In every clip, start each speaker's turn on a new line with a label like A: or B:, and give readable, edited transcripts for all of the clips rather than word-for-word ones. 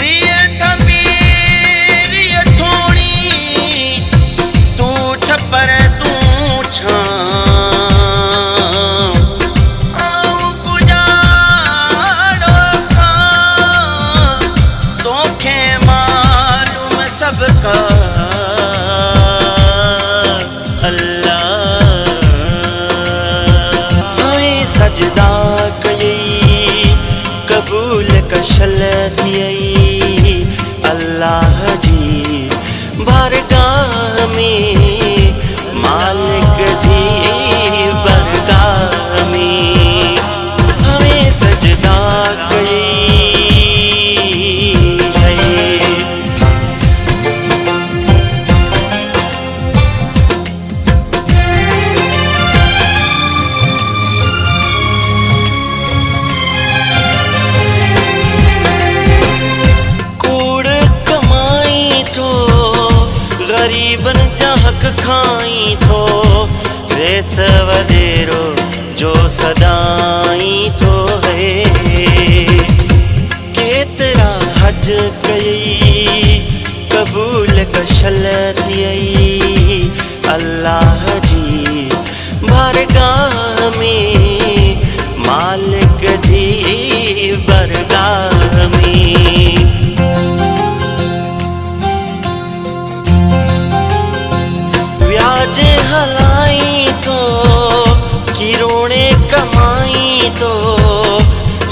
A: रिए थमी रिए थोड़ी तू छपर तू छां आऊं गुजारो का तोखे मालूम सबका सजदा कई कबूल कशल थियई अल्लाह जी बारगाह में मालिक जी बरगाह में सवे सजदा कई गरीबन जा हक खाई थो रेस वडेरो जो सदाई थो है केतरा हज कई कबूल कशल थियई अल्लाह जी बारगाह में मालिक जी बरगाह में व्याज हलाई तो किरोणे कमाई तो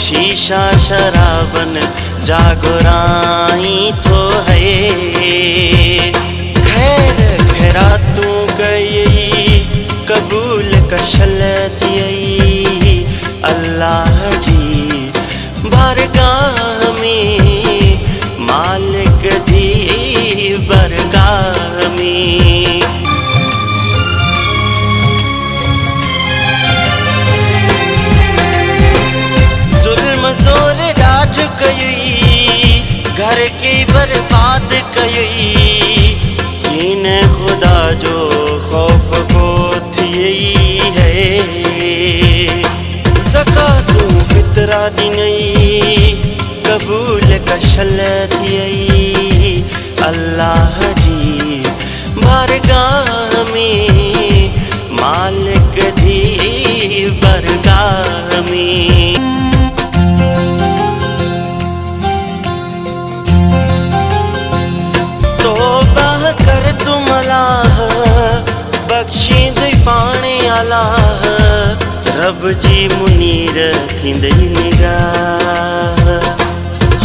A: शीशा शराबन जागराई तो है खैर खैरा तू गई कबूल कशल थियई अल्लाह जी बारगाह में मालिक जी बरगाह में जोर डाढ़ कई घर के बर्बाद कई इन खुदा जो खौफ को थियई है ज़कातु फितरा दिनई कबूल कशल थियई अल्लाह जी बारगाह में मालिक जी बरगाह में कर तुम अल्लाह बख्शीद पाणे अल्लाह रब जी मुनीर थींदई निगाह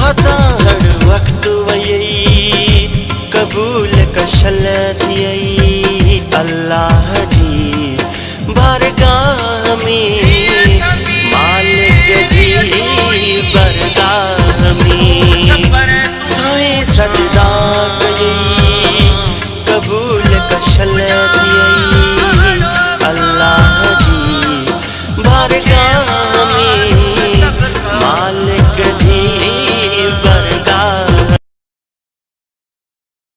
A: हथा हर वक्त वयई कबूल कशल थियई अल्लाह जी बारगाह में मालिक जी बरगाह में सवे सजदा कई कबूल कशल थियई अल्लाह जी बारगाह